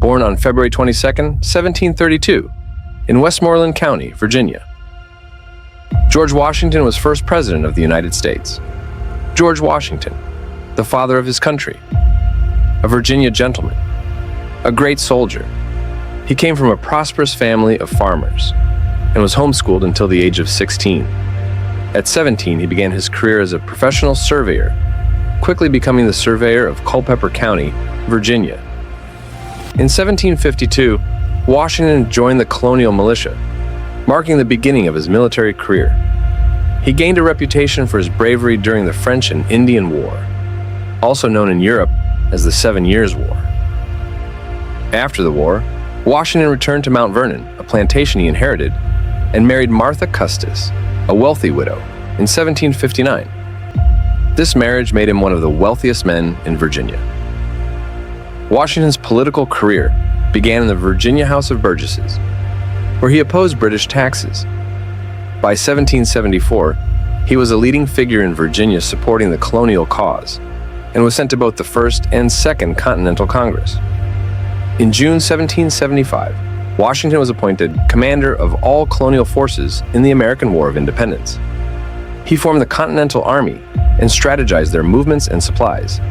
born on February 22, 1732, in Westmoreland County, Virginia. George Washington was first president of the United States. George Washington, the father of his country, a Virginia gentleman, a great soldier. He came from a prosperous family of farmers and was homeschooled until the age of 16. At 17, he began his career as a professional surveyor, quickly becoming the surveyor of Culpeper County, Virginia. In 1752, Washington joined the colonial militia, marking the beginning of his military career. He gained a reputation for his bravery during the French and Indian War, also known in Europe as the 7 Years' War. After the war, Washington returned to Mount Vernon, a plantation he inherited, and married Martha Custis, a wealthy widow, in 1759. This marriage made him one of the wealthiest men in Virginia. Washington's political career began in the Virginia House of Burgesses, where he opposed British taxes. By 1774, he was a leading figure in Virginia supporting the colonial cause, and was sent to both the First and Second Continental Congress. In June 1775, Washington was appointed commander of all colonial forces in the American War of Independence. He formed the Continental Army and strategized their movements and supplies.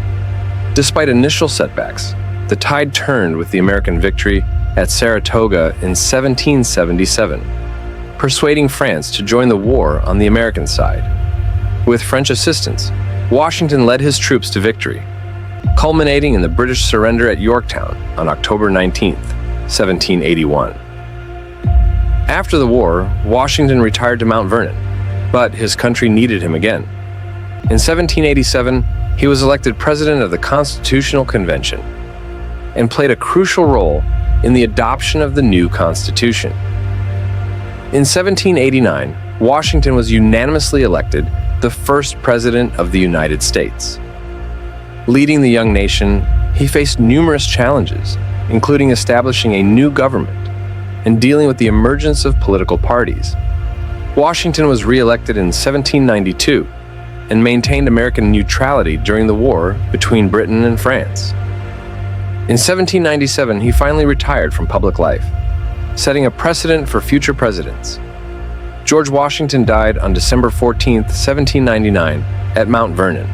Despite initial setbacks, the tide turned with the American victory at Saratoga in 1777, persuading France to join the war on the American side. With French assistance, Washington led his troops to victory, culminating in the British surrender at Yorktown on October 19, 1781. After the war, Washington retired to Mount Vernon, but his country needed him again. In 1787, he was elected president of the Constitutional Convention and played a crucial role in the adoption of the new Constitution. In 1789, Washington was unanimously elected the first president of the United States. Leading the young nation, he faced numerous challenges, including establishing a new government and dealing with the emergence of political parties. Washington was re-elected in 1792 and maintained American neutrality during the war between Britain and France. In 1797, he finally retired from public life, setting a precedent for future presidents. George Washington died on December 14, 1799, at Mount Vernon.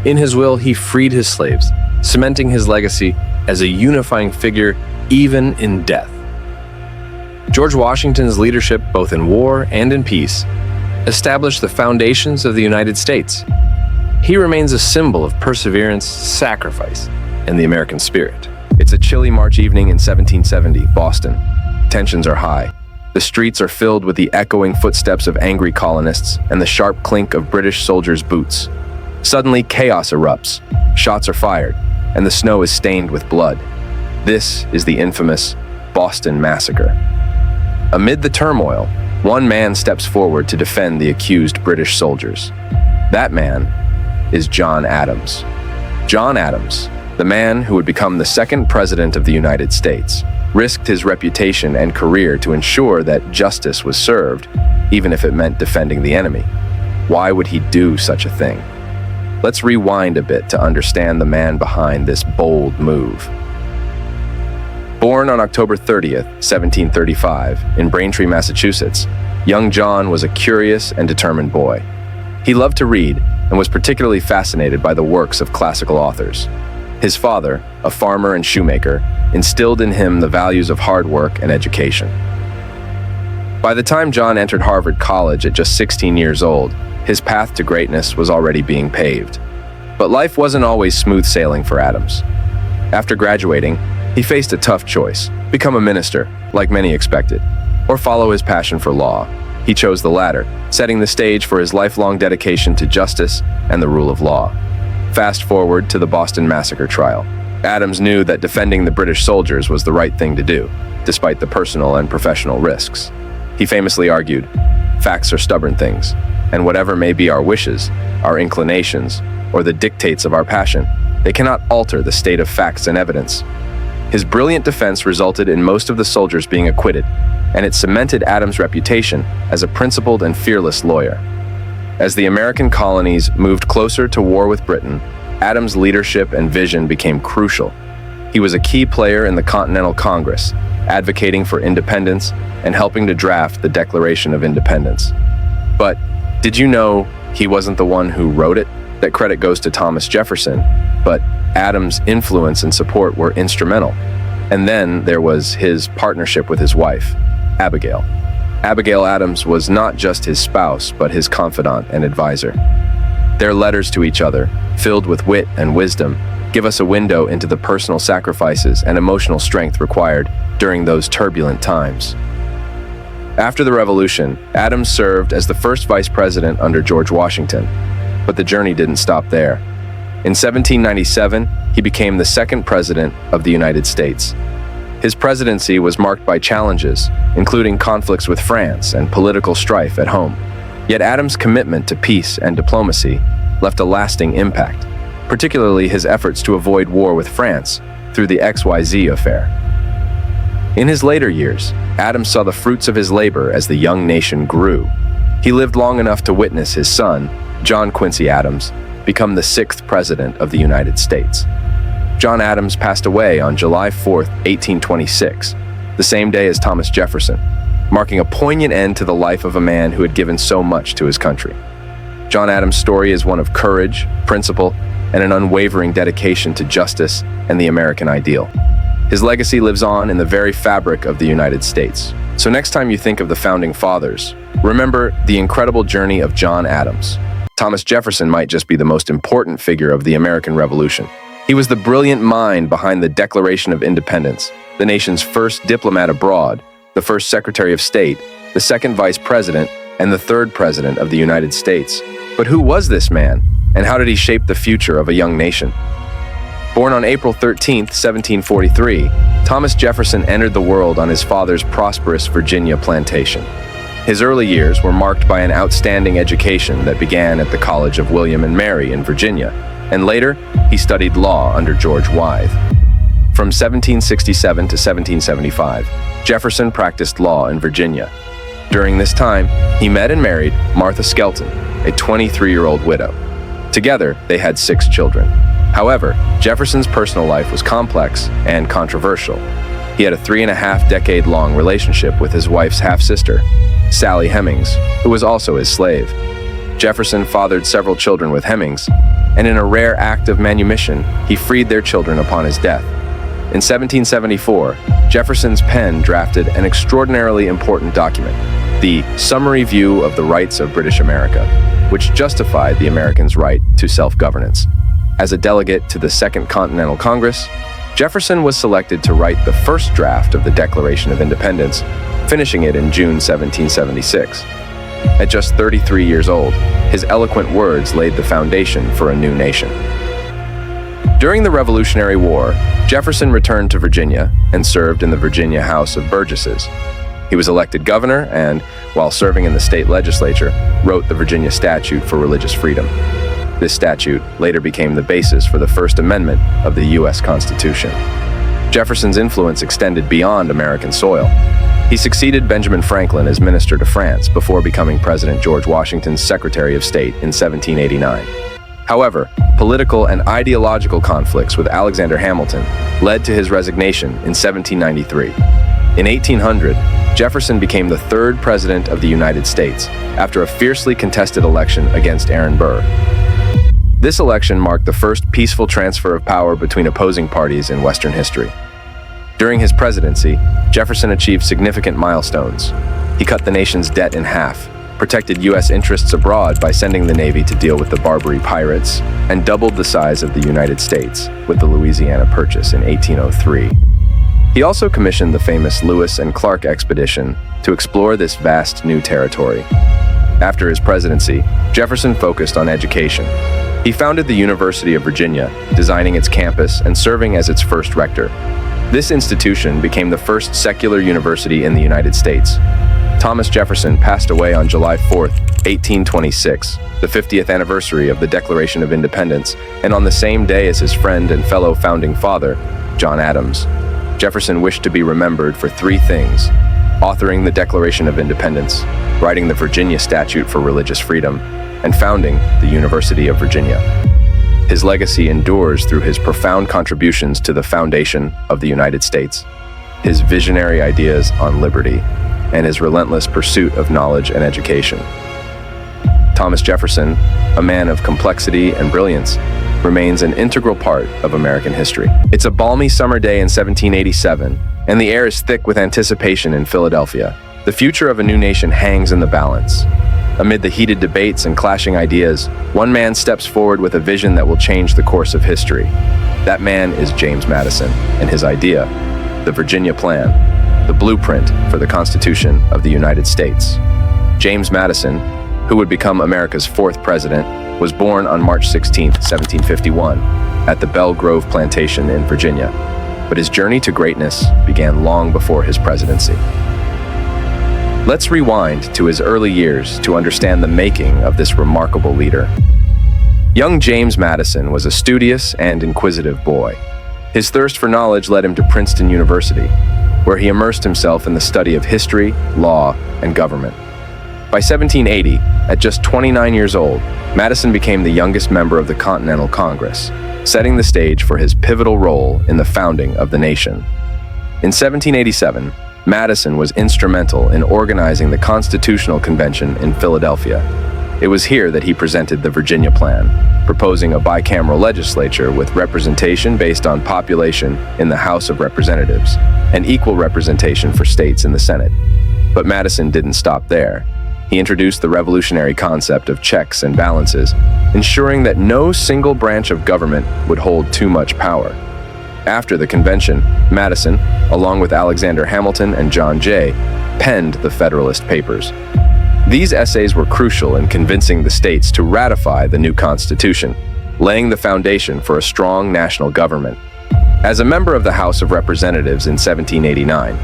In his will, he freed his slaves, cementing his legacy as a unifying figure even in death. George Washington's leadership, both in war and in peace, established the foundations of the United States. He remains a symbol of perseverance, sacrifice, and the American spirit. It's a chilly March evening in 1770, Boston. Tensions are high. The streets are filled with the echoing footsteps of angry colonists and the sharp clink of British soldiers' boots. Suddenly, chaos erupts. Shots are fired, and the snow is stained with blood. This is the infamous Boston Massacre. Amid the turmoil, one man steps forward to defend the accused British soldiers. That man is John Adams. John Adams, the man who would become the second president of the United States, risked his reputation and career to ensure that justice was served, even if it meant defending the enemy. Why would he do such a thing? Let's rewind a bit to understand the man behind this bold move. Born on October 30th, 1735, in Braintree, Massachusetts, young John was a curious and determined boy. He loved to read and was particularly fascinated by the works of classical authors. His father, a farmer and shoemaker, instilled in him the values of hard work and education. By the time John entered Harvard College at just 16 years old, his path to greatness was already being paved. But life wasn't always smooth sailing for Adams. After graduating, he faced a tough choice: become a minister, like many expected, or follow his passion for law. He chose the latter, setting the stage for his lifelong dedication to justice and the rule of law. Fast forward to the Boston Massacre trial. Adams knew that defending the British soldiers was the right thing to do, despite the personal and professional risks. He famously argued, "Facts are stubborn things, and whatever may be our wishes, our inclinations, or the dictates of our passion, they cannot alter the state of facts and evidence." His brilliant defense resulted in most of the soldiers being acquitted, and it cemented Adams' reputation as a principled and fearless lawyer. As the American colonies moved closer to war with Britain, Adams' leadership and vision became crucial. He was a key player in the Continental Congress, advocating for independence and helping to draft the Declaration of Independence. But did you know he wasn't the one who wrote it? That credit goes to Thomas Jefferson, but Adams' influence and support were instrumental. And then there was his partnership with his wife, Abigail. Abigail Adams was not just his spouse, but his confidant and advisor. Their letters to each other, filled with wit and wisdom, give us a window into the personal sacrifices and emotional strength required during those turbulent times. After the Revolution, Adams served as the first vice president under George Washington, but the journey didn't stop there. In 1797, he became the second president of the United States. His presidency was marked by challenges, including conflicts with France and political strife at home. Yet Adams' commitment to peace and diplomacy left a lasting impact, particularly his efforts to avoid war with France through the XYZ affair. In his later years, Adams saw the fruits of his labor as the young nation grew. He lived long enough to witness his son, John Quincy Adams, become the sixth president of the United States. John Adams passed away on July 4, 1826, the same day as Thomas Jefferson, marking a poignant end to the life of a man who had given so much to his country. John Adams' story is one of courage, principle, and an unwavering dedication to justice and the American ideal. His legacy lives on in the very fabric of the United States. So next time you think of the Founding Fathers, remember the incredible journey of John Adams. Thomas Jefferson might just be the most important figure of the American Revolution. He was the brilliant mind behind the Declaration of Independence, the nation's first diplomat abroad, the first Secretary of State, the second Vice President, and the third President of the United States. But who was this man, and how did he shape the future of a young nation? Born on April 13, 1743, Thomas Jefferson entered the world on his father's prosperous Virginia plantation. His early years were marked by an outstanding education that began at the College of William and Mary in Virginia, and later, he studied law under George Wythe. From 1767 to 1775, Jefferson practiced law in Virginia. During this time, he met and married Martha Skelton, a 23-year-old widow. Together, they had 6 children. However, Jefferson's personal life was complex and controversial. He had a 3.5-decade-long relationship with his wife's half-sister, Sally Hemings, who was also his slave. Jefferson fathered several children with Hemings, and in a rare act of manumission, he freed their children upon his death. In 1774, Jefferson's pen drafted an extraordinarily important document, the Summary View of the Rights of British America, which justified the Americans' right to self-governance. As a delegate to the Second Continental Congress, Jefferson was selected to write the first draft of the Declaration of Independence, finishing it in June 1776. At just 33 years old, his eloquent words laid the foundation for a new nation. During the Revolutionary War, Jefferson returned to Virginia and served in the Virginia House of Burgesses. He was elected governor and, while serving in the state legislature, wrote the Virginia Statute for Religious Freedom. This statute later became the basis for the First Amendment of the U.S. Constitution. Jefferson's influence extended beyond American soil. He succeeded Benjamin Franklin as minister to France before becoming President George Washington's Secretary of State in 1789. However, political and ideological conflicts with Alexander Hamilton led to his resignation in 1793. In 1800, Jefferson became the third president of the United States after a fiercely contested election against Aaron Burr. This election marked the first peaceful transfer of power between opposing parties in Western history. During his presidency, Jefferson achieved significant milestones. He cut the nation's debt in half, protected U.S. interests abroad by sending the Navy to deal with the Barbary pirates, and doubled the size of the United States with the Louisiana Purchase in 1803. He also commissioned the famous Lewis and Clark expedition to explore this vast new territory. After his presidency, Jefferson focused on education. He founded the University of Virginia, designing its campus and serving as its first rector. This institution became the first secular university in the United States. Thomas Jefferson passed away on July 4, 1826, the 50th anniversary of the Declaration of Independence, and on the same day as his friend and fellow founding father, John Adams. Jefferson wished to be remembered for 3 things: authoring the Declaration of Independence, writing the Virginia Statute for Religious Freedom, and founding the University of Virginia. His legacy endures through his profound contributions to the foundation of the United States, his visionary ideas on liberty, and his relentless pursuit of knowledge and education. Thomas Jefferson, a man of complexity and brilliance, remains an integral part of American history. It's a balmy summer day in 1787, and the air is thick with anticipation in Philadelphia. The future of a new nation hangs in the balance. Amid the heated debates and clashing ideas, one man steps forward with a vision that will change the course of history. That man is James Madison, and his idea, the Virginia Plan, the blueprint for the Constitution of the United States. James Madison, who would become America's fourth president, was born on March 16, 1751, at the Belle Grove Plantation in Virginia. But his journey to greatness began long before his presidency. Let's rewind to his early years to understand the making of this remarkable leader. Young James Madison was a studious and inquisitive boy. His thirst for knowledge led him to Princeton University, where he immersed himself in the study of history, law, and government. By 1780, at just 29 years old, Madison became the youngest member of the Continental Congress, setting the stage for his pivotal role in the founding of the nation. In 1787, Madison was instrumental in organizing the Constitutional Convention in Philadelphia. It was here that he presented the Virginia Plan, proposing a bicameral legislature with representation based on population in the House of Representatives and equal representation for states in the Senate. But Madison didn't stop there. He introduced the revolutionary concept of checks and balances, ensuring that no single branch of government would hold too much power. After the convention, Madison, along with Alexander Hamilton and John Jay, penned the Federalist Papers. These essays were crucial in convincing the states to ratify the new Constitution, laying the foundation for a strong national government. As a member of the House of Representatives in 1789,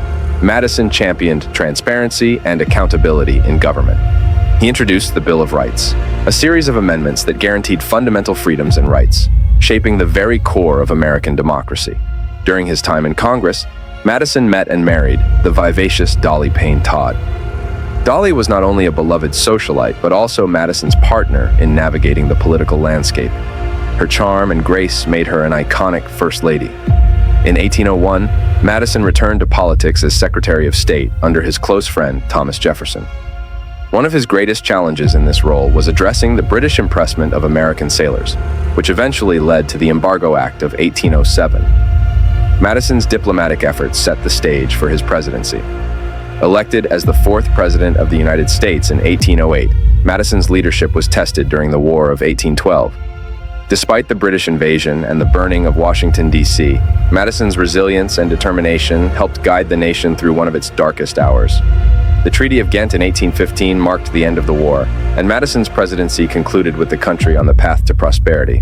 Madison championed transparency and accountability in government. He introduced the Bill of Rights, a series of amendments that guaranteed fundamental freedoms and rights, shaping the very core of American democracy. During his time in Congress, Madison met and married the vivacious Dolly Payne Todd. Dolly was not only a beloved socialite, but also Madison's partner in navigating the political landscape. Her charm and grace made her an iconic First Lady. In 1801, Madison returned to politics as Secretary of State under his close friend, Thomas Jefferson. One of his greatest challenges in this role was addressing the British impressment of American sailors, which eventually led to the Embargo Act of 1807. Madison's diplomatic efforts set the stage for his presidency. Elected as the fourth president of the United States in 1808, Madison's leadership was tested during the War of 1812. Despite the British invasion and the burning of Washington, D.C., Madison's resilience and determination helped guide the nation through one of its darkest hours. The Treaty of Ghent in 1815 marked the end of the war, and Madison's presidency concluded with the country on the path to prosperity.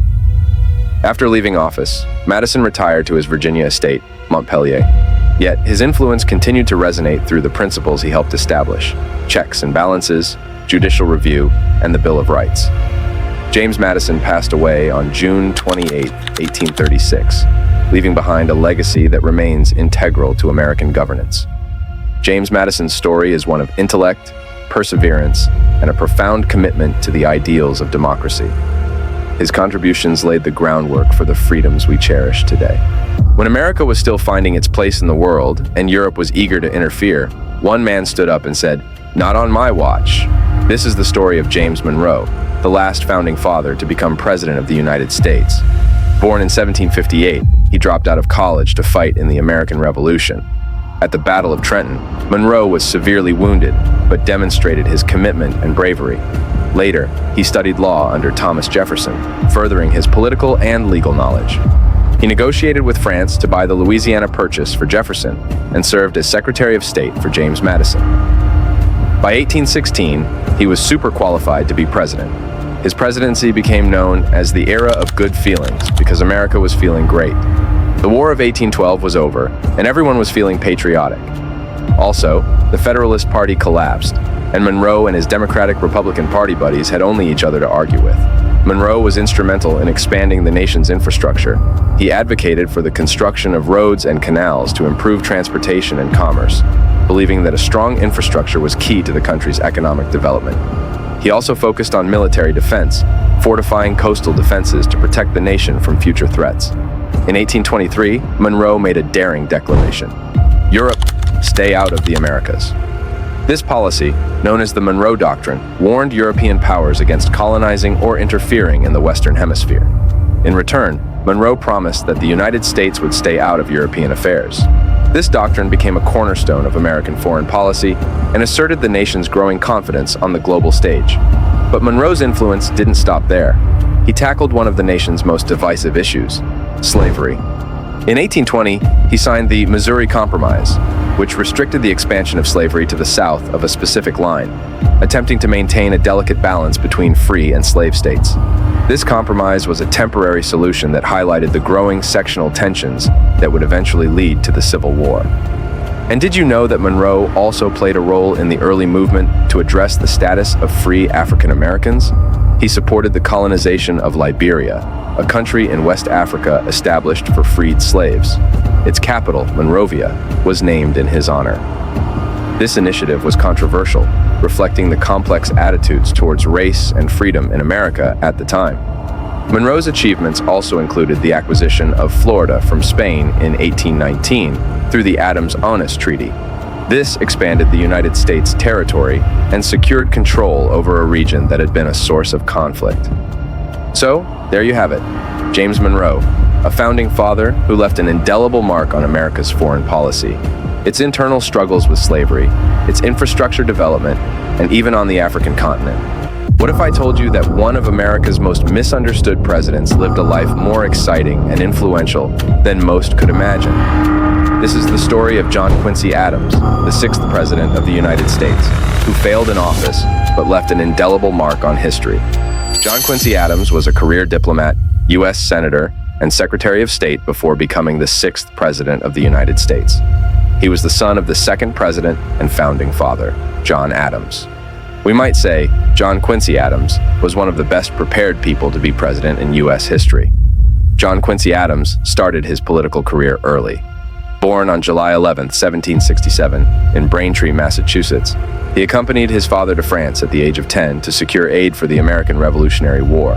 After leaving office, Madison retired to his Virginia estate, Montpelier. Yet, his influence continued to resonate through the principles he helped establish: checks and balances, judicial review, and the Bill of Rights. James Madison passed away on June 28, 1836, leaving behind a legacy that remains integral to American governance. James Madison's story is one of intellect, perseverance, and a profound commitment to the ideals of democracy. His contributions laid the groundwork for the freedoms we cherish today. When America was still finding its place in the world and Europe was eager to interfere, one man stood up and said, "Not on my watch." This is the story of James Monroe, the last founding father to become president of the United States. Born in 1758, he dropped out of college to fight in the American Revolution. At the Battle of Trenton, Monroe was severely wounded, but demonstrated his commitment and bravery. Later, he studied law under Thomas Jefferson, furthering his political and legal knowledge. He negotiated with France to buy the Louisiana Purchase for Jefferson and served as Secretary of State for James Madison. By 1816, he was super qualified to be president. His presidency became known as the era of good feelings because America was feeling great. The War of 1812 was over, and everyone was feeling patriotic. Also, the Federalist Party collapsed, and Monroe and his Democratic-Republican Party buddies had only each other to argue with. Monroe was instrumental in expanding the nation's infrastructure. He advocated for the construction of roads and canals to improve transportation and commerce, believing that a strong infrastructure was key to the country's economic development. He also focused on military defense, fortifying coastal defenses to protect the nation from future threats. In 1823, Monroe made a daring declaration: "Europe, stay out of the Americas." This policy, known as the Monroe Doctrine, warned European powers against colonizing or interfering in the Western Hemisphere. In return, Monroe promised that the United States would stay out of European affairs. This doctrine became a cornerstone of American foreign policy and asserted the nation's growing confidence on the global stage. But Monroe's influence didn't stop there. He tackled one of the nation's most divisive issues: slavery. In 1820, he signed the Missouri Compromise, which restricted the expansion of slavery to the south of a specific line, attempting to maintain a delicate balance between free and slave states. This compromise was a temporary solution that highlighted the growing sectional tensions that would eventually lead to the Civil War. And did you know that Monroe also played a role in the early movement to address the status of free African Americans? He supported the colonization of Liberia, a country in West Africa established for freed slaves. Its capital, Monrovia, was named in his honor. This initiative was controversial, reflecting the complex attitudes towards race and freedom in America at the time. Monroe's achievements also included the acquisition of Florida from Spain in 1819 through the Adams-Onis Treaty. This expanded the United States territory and secured control over a region that had been a source of conflict. So, there you have it, James Monroe, a founding father who left an indelible mark on America's foreign policy. Its internal struggles with slavery, its infrastructure development, and even on the African continent. What if I told you that one of America's most misunderstood presidents lived a life more exciting and influential than most could imagine? This is the story of John Quincy Adams, the 6th President of the United States, who failed in office but left an indelible mark on history. John Quincy Adams was a career diplomat, U.S. Senator, and Secretary of State before becoming the 6th President of the United States. He was the son of the 2nd President and founding father, John Adams. We might say John Quincy Adams was one of the best prepared people to be president in U.S. history. John Quincy Adams started his political career early. Born on July 11, 1767, in Braintree, Massachusetts, he accompanied his father to France at the age of 10 to secure aid for the American Revolutionary War.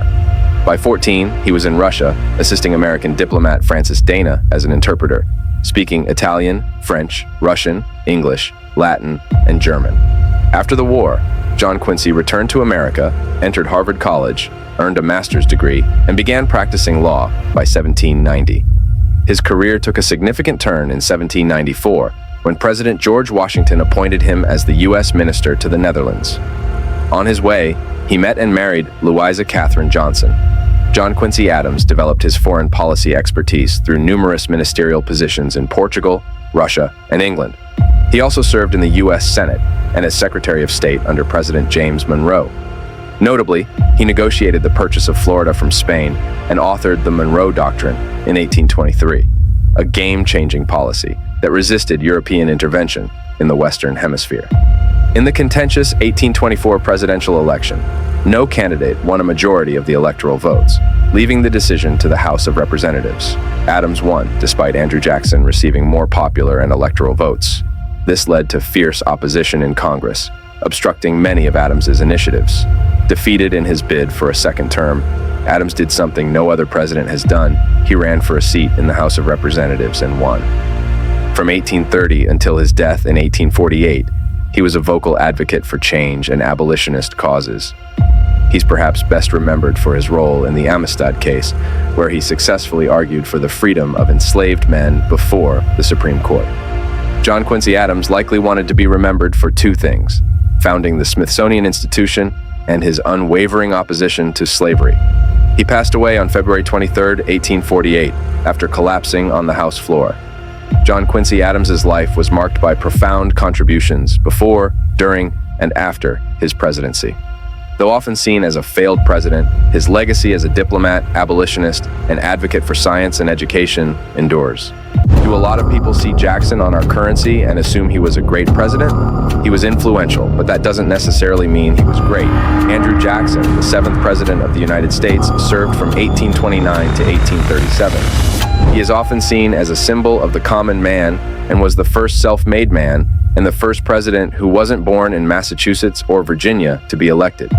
By 14, he was in Russia, assisting American diplomat Francis Dana as an interpreter, speaking Italian, French, Russian, English, Latin, and German. After the war, John Quincy returned to America, entered Harvard College, earned a master's degree, and began practicing law by 1790. His career took a significant turn in 1794 when President George Washington appointed him as the U.S. Minister to the Netherlands. On his way, he met and married Louisa Catherine Johnson. John Quincy Adams developed his foreign policy expertise through numerous ministerial positions in Portugal, Russia, and England. He also served in the U.S. Senate and as Secretary of State under President James Monroe. Notably, he negotiated the purchase of Florida from Spain and authored the Monroe Doctrine in 1823, a game-changing policy that resisted European intervention in the Western Hemisphere. In the contentious 1824 presidential election, no candidate won a majority of the electoral votes, leaving the decision to the House of Representatives. Adams won, despite Andrew Jackson receiving more popular and electoral votes. This led to fierce opposition in Congress, obstructing many of Adams's initiatives. Defeated in his bid for a second term, Adams did something no other president has done. He ran for a seat in the House of Representatives and won. From 1830 until his death in 1848, he was a vocal advocate for change and abolitionist causes. He's perhaps best remembered for his role in the Amistad case, where he successfully argued for the freedom of enslaved men before the Supreme Court. John Quincy Adams likely wanted to be remembered for two things: founding the Smithsonian Institution and his unwavering opposition to slavery. He passed away on February 23, 1848, after collapsing on the House floor. John Quincy Adams's life was marked by profound contributions before, during, and after his presidency. Though often seen as a failed president, his legacy as a diplomat, abolitionist, and advocate for science and education endures. Do a lot of people see Jackson on our currency and assume he was a great president? He was influential, but that doesn't necessarily mean he was great. Andrew Jackson, the 7th President of the United States, served from 1829 to 1837. He is often seen as a symbol of the common man and was the first self-made man and the first president who wasn't born in Massachusetts or Virginia to be elected.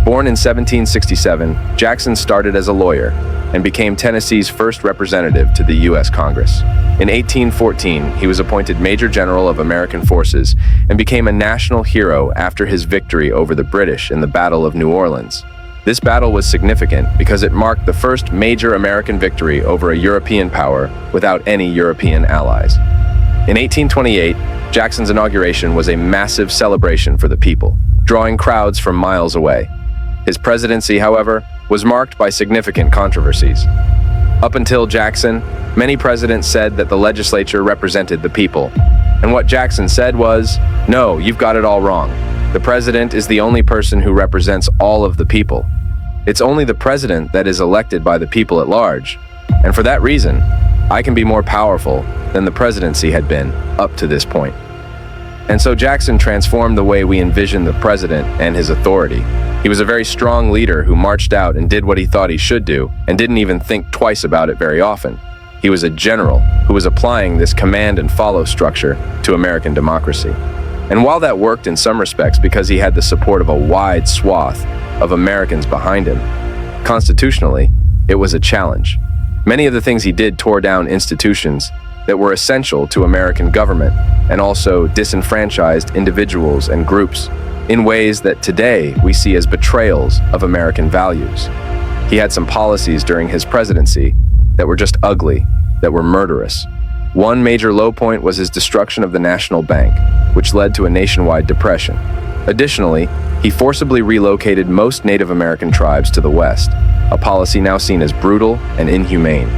Born in 1767, Jackson started as a lawyer and became Tennessee's first representative to the U.S. Congress. In 1814, he was appointed Major General of American Forces and became a national hero after his victory over the British in the Battle of New Orleans. This battle was significant because it marked the first major American victory over a European power without any European allies. In 1828, Jackson's inauguration was a massive celebration for the people, drawing crowds from miles away. His presidency, however, was marked by significant controversies. Up until Jackson, many presidents said that the legislature represented the people. And what Jackson said was, "No, you've got it all wrong. The president is the only person who represents all of the people. It's only the president that is elected by the people at large. And for that reason, I can be more powerful than the presidency had been up to this point." And so Jackson transformed the way we envision the president and his authority. He was a very strong leader who marched out and did what he thought he should do and didn't even think twice about it very often. He was a general who was applying this command and follow structure to American democracy. And while that worked in some respects because he had the support of a wide swath of Americans behind him, constitutionally, it was a challenge. Many of the things he did tore down institutions that were essential to American government and also disenfranchised individuals and groups in ways that today we see as betrayals of American values. He had some policies during his presidency that were just ugly, that were murderous. One major low point was his destruction of the National Bank, which led to a nationwide depression. Additionally, he forcibly relocated most Native American tribes to the West, a policy now seen as brutal and inhumane.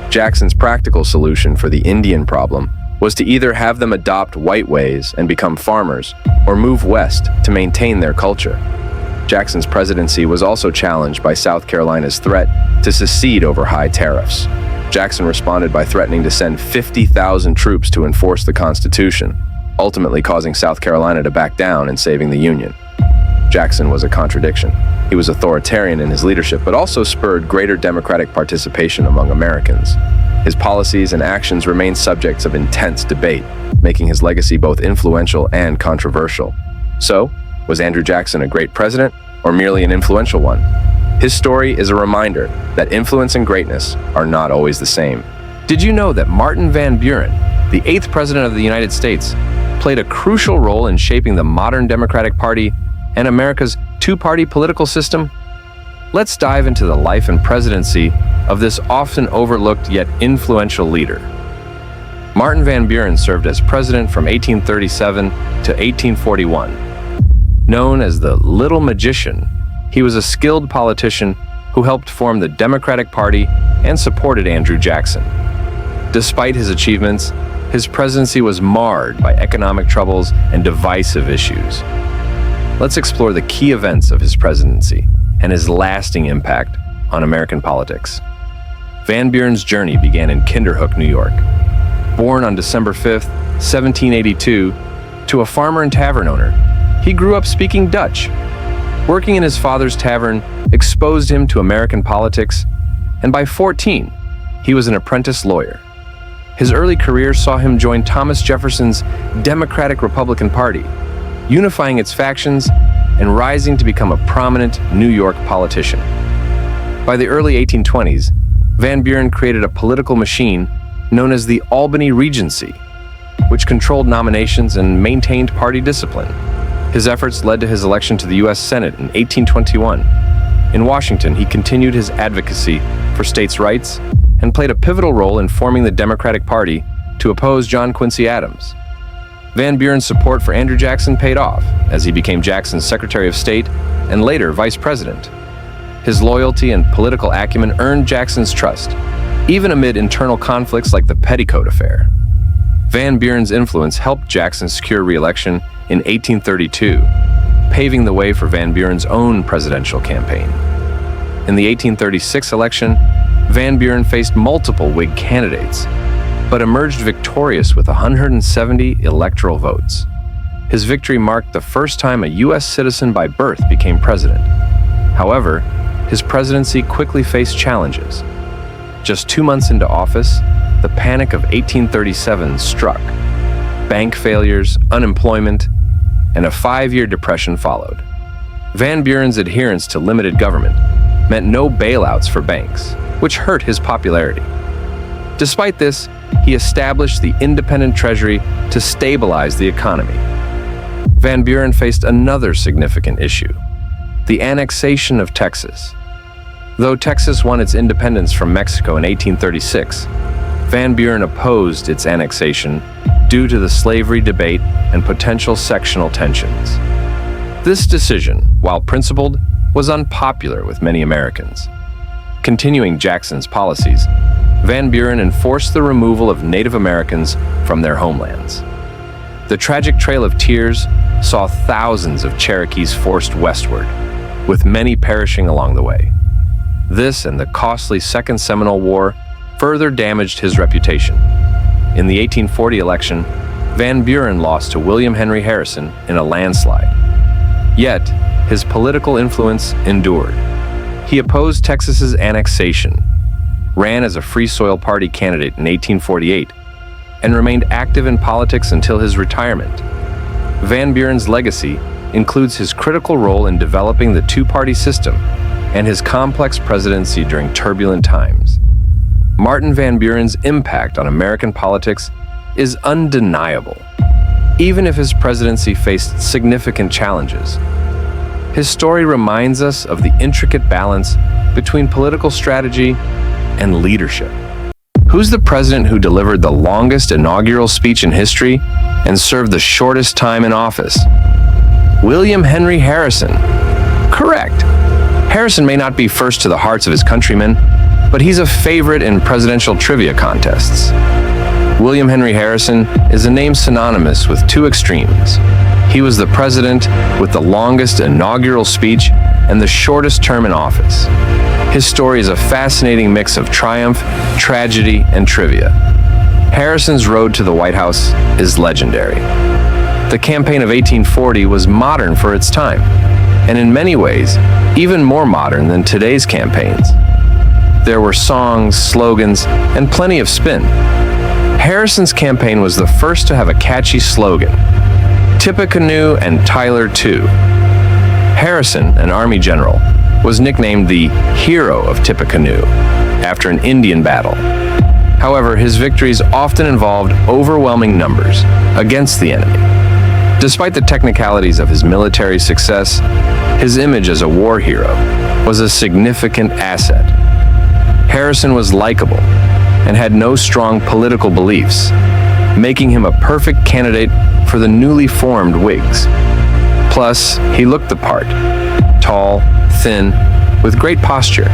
Jackson's practical solution for the Indian problem was to either have them adopt white ways and become farmers, or move west to maintain their culture. Jackson's presidency was also challenged by South Carolina's threat to secede over high tariffs. Jackson responded by threatening to send 50,000 troops to enforce the Constitution, ultimately causing South Carolina to back down and saving the Union. Jackson was a contradiction. He was authoritarian in his leadership, but also spurred greater democratic participation among Americans. His policies and actions remain subjects of intense debate, making his legacy both influential and controversial. So, was Andrew Jackson a great president, or merely an influential one? His story is a reminder that influence and greatness are not always the same. Did you know that Martin Van Buren, the 8th President of the United States, played a crucial role in shaping the modern Democratic Party and America's two-party political system? Let's dive into the life and presidency of this often overlooked yet influential leader. Martin Van Buren served as president from 1837 to 1841. Known as the Little Magician, he was a skilled politician who helped form the Democratic Party and supported Andrew Jackson. Despite his achievements, his presidency was marred by economic troubles and divisive issues. Let's explore the key events of his presidency and his lasting impact on American politics. Van Buren's journey began in Kinderhook, New York. Born on December 5, 1782, to a farmer and tavern owner, he grew up speaking Dutch. Working in his father's tavern exposed him to American politics, and by 14, he was an apprentice lawyer. His early career saw him join Thomas Jefferson's Democratic-Republican Party, unifying its factions and rising to become a prominent New York politician. By the early 1820s, Van Buren created a political machine known as the Albany Regency, which controlled nominations and maintained party discipline. His efforts led to his election to the U.S. Senate in 1821. In Washington, he continued his advocacy for states' rights and played a pivotal role in forming the Democratic Party to oppose John Quincy Adams. Van Buren's support for Andrew Jackson paid off as he became Jackson's Secretary of State and later Vice President. His loyalty and political acumen earned Jackson's trust, even amid internal conflicts like the Petticoat Affair. Van Buren's influence helped Jackson secure re-election in 1832, paving the way for Van Buren's own presidential campaign. In the 1836 election, Van Buren faced multiple Whig candidates, but emerged victorious with 170 electoral votes. His victory marked the first time a U.S. citizen by birth became president. However, his presidency quickly faced challenges. Just 2 months into office, the Panic of 1837 struck. Bank failures, unemployment, and a 5-year depression followed. Van Buren's adherence to limited government meant no bailouts for banks, which hurt his popularity. Despite this, he established the independent treasury to stabilize the economy. Van Buren faced another significant issue: the annexation of Texas. Though Texas won its independence from Mexico in 1836, Van Buren opposed its annexation due to the slavery debate and potential sectional tensions. This decision, while principled, was unpopular with many Americans. Continuing Jackson's policies, Van Buren enforced the removal of Native Americans from their homelands. The tragic Trail of Tears saw thousands of Cherokees forced westward, with many perishing along the way. This and the costly Second Seminole War further damaged his reputation. In the 1840 election, Van Buren lost to William Henry Harrison in a landslide. Yet, his political influence endured. He opposed Texas's annexation, ran as a Free Soil Party candidate in 1848, and remained active in politics until his retirement. Van Buren's legacy includes his critical role in developing the two-party system and his complex presidency during turbulent times. Martin Van Buren's impact on American politics is undeniable, even if his presidency faced significant challenges. His story reminds us of the intricate balance between political strategy and leadership. Who's the president who delivered the longest inaugural speech in history and served the shortest time in office? William Henry Harrison. Correct. Harrison may not be first to the hearts of his countrymen, but he's a favorite in presidential trivia contests. William Henry Harrison is a name synonymous with two extremes. He was the president with the longest inaugural speech and the shortest term in office. His story is a fascinating mix of triumph, tragedy, and trivia. Harrison's road to the White House is legendary. The campaign of 1840 was modern for its time, and in many ways, even more modern than today's campaigns. There were songs, slogans, and plenty of spin. Harrison's campaign was the first to have a catchy slogan, Tippecanoe and Tyler too. Harrison, an Army general, was nicknamed the hero of Tippecanoe after an Indian battle. However, his victories often involved overwhelming numbers against the enemy. Despite the technicalities of his military success, his image as a war hero was a significant asset. Harrison was likable and had no strong political beliefs, making him a perfect candidate for the newly formed Whigs. Plus, he looked the part, tall, thin, with great posture,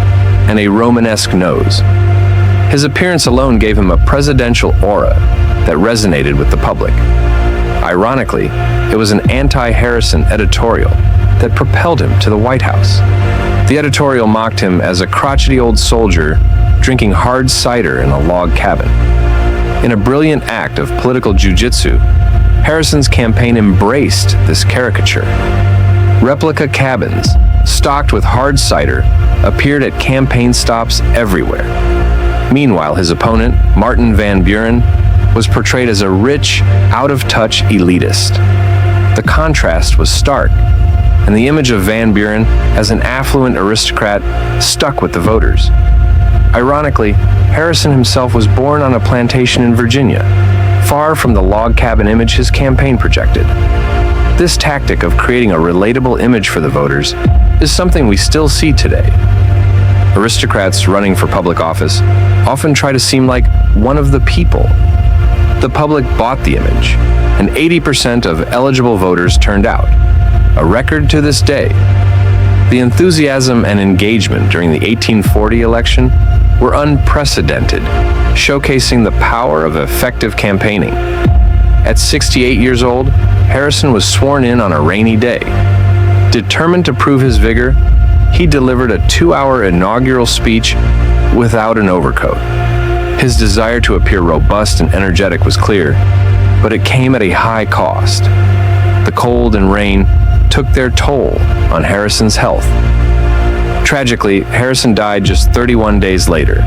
and a Romanesque nose. His appearance alone gave him a presidential aura that resonated with the public. Ironically, it was an anti-Harrison editorial that propelled him to the White House. The editorial mocked him as a crotchety old soldier drinking hard cider in a log cabin. In a brilliant act of political jujitsu, Harrison's campaign embraced this caricature. Replica cabins, stocked with hard cider, appeared at campaign stops everywhere. Meanwhile, his opponent, Martin Van Buren, was portrayed as a rich, out-of-touch elitist. The contrast was stark, and the image of Van Buren as an affluent aristocrat stuck with the voters. Ironically, Harrison himself was born on a plantation in Virginia, far from the log cabin image his campaign projected. This tactic of creating a relatable image for the voters is something we still see today. Aristocrats running for public office often try to seem like one of the people. The public bought the image, and 80% of eligible voters turned out, a record to this day. The enthusiasm and engagement during the 1840 election were unprecedented, showcasing the power of effective campaigning. At 68 years old, Harrison was sworn in on a rainy day. Determined to prove his vigor, he delivered a 2-hour inaugural speech without an overcoat. His desire to appear robust and energetic was clear, but it came at a high cost. The cold and rain took their toll on Harrison's health. Tragically, Harrison died just 31 days later,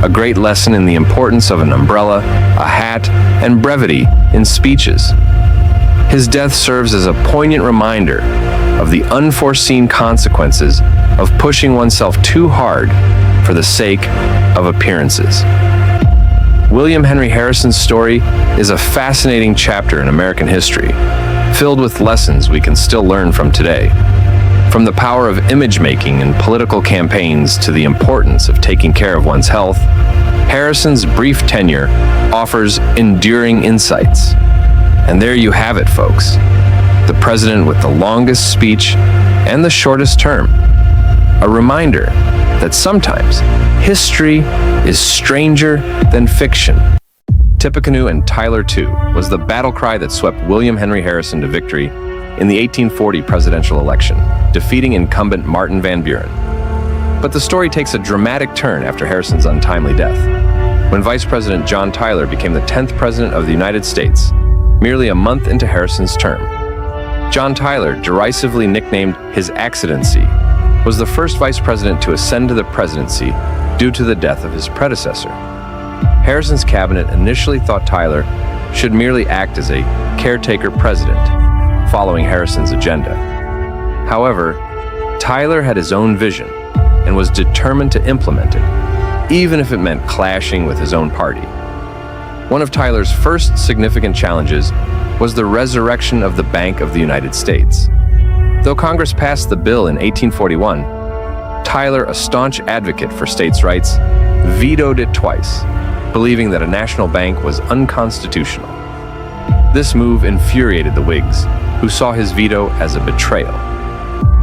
a great lesson in the importance of an umbrella, a hat, and brevity in speeches. His death serves as a poignant reminder of the unforeseen consequences of pushing oneself too hard for the sake of appearances. William Henry Harrison's story is a fascinating chapter in American history, filled with lessons we can still learn from today. From the power of image-making in political campaigns to the importance of taking care of one's health, Harrison's brief tenure offers enduring insights. And there you have it, folks. The president with the longest speech and the shortest term. A reminder that sometimes history is stranger than fiction. Tippecanoe and Tyler too was the battle cry that swept William Henry Harrison to victory in the 1840 presidential election, defeating incumbent Martin Van Buren. But the story takes a dramatic turn after Harrison's untimely death, when Vice President John Tyler became the 10th President of the United States, merely a month into Harrison's term. John Tyler, derisively nicknamed His Accidency, was the first vice president to ascend to the presidency due to the death of his predecessor. Harrison's cabinet initially thought Tyler should merely act as a caretaker president, following Harrison's agenda. However, Tyler had his own vision and was determined to implement it, even if it meant clashing with his own party. One of Tyler's first significant challenges was the resurrection of the Bank of the United States. Though Congress passed the bill in 1841, Tyler, a staunch advocate for states' rights, vetoed it twice, believing that a national bank was unconstitutional. This move infuriated the Whigs, who saw his veto as a betrayal.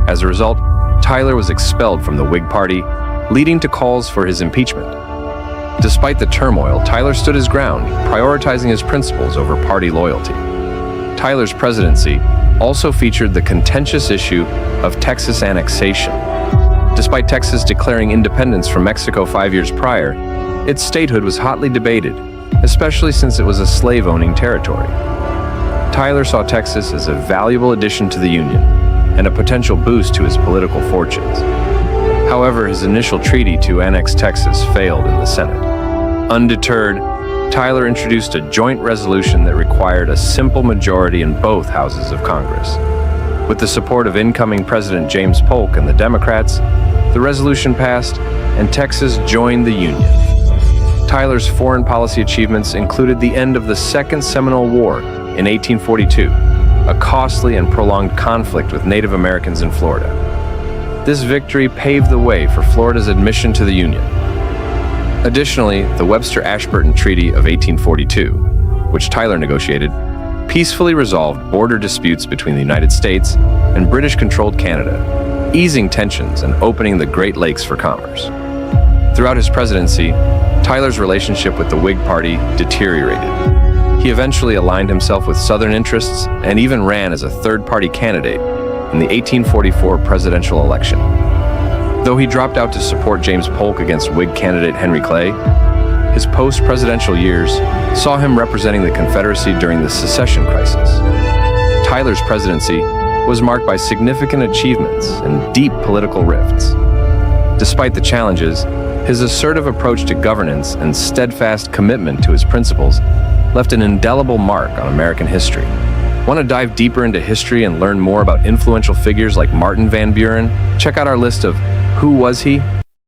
As a result, Tyler was expelled from the Whig Party, leading to calls for his impeachment. Despite the turmoil, Tyler stood his ground, prioritizing his principles over party loyalty. Tyler's presidency also featured the contentious issue of Texas annexation. Despite Texas declaring independence from Mexico 5 years prior, its statehood was hotly debated, especially since it was a slave-owning territory. Tyler saw Texas as a valuable addition to the Union and a potential boost to his political fortunes. However, his initial treaty to annex Texas failed in the Senate. Undeterred, Tyler introduced a joint resolution that required a simple majority in both houses of Congress. With the support of incoming President James Polk and the Democrats, the resolution passed and Texas joined the Union. Tyler's foreign policy achievements included the end of the Second Seminole War in 1842, a costly and prolonged conflict with Native Americans in Florida. This victory paved the way for Florida's admission to the Union. Additionally, the Webster-Ashburton Treaty of 1842, which Tyler negotiated, peacefully resolved border disputes between the United States and British-controlled Canada, easing tensions and opening the Great Lakes for commerce. Throughout his presidency, Tyler's relationship with the Whig Party deteriorated. He eventually aligned himself with Southern interests and even ran as a third-party candidate in the 1844 presidential election. Though he dropped out to support James Polk against Whig candidate Henry Clay, his post-presidential years saw him representing the Confederacy during the Secession crisis. Tyler's presidency was marked by significant achievements and deep political rifts. Despite the challenges, his assertive approach to governance and steadfast commitment to his principles left an indelible mark on American history. Want to dive deeper into history and learn more about influential figures like Martin Van Buren? Check out our list of Who Was He?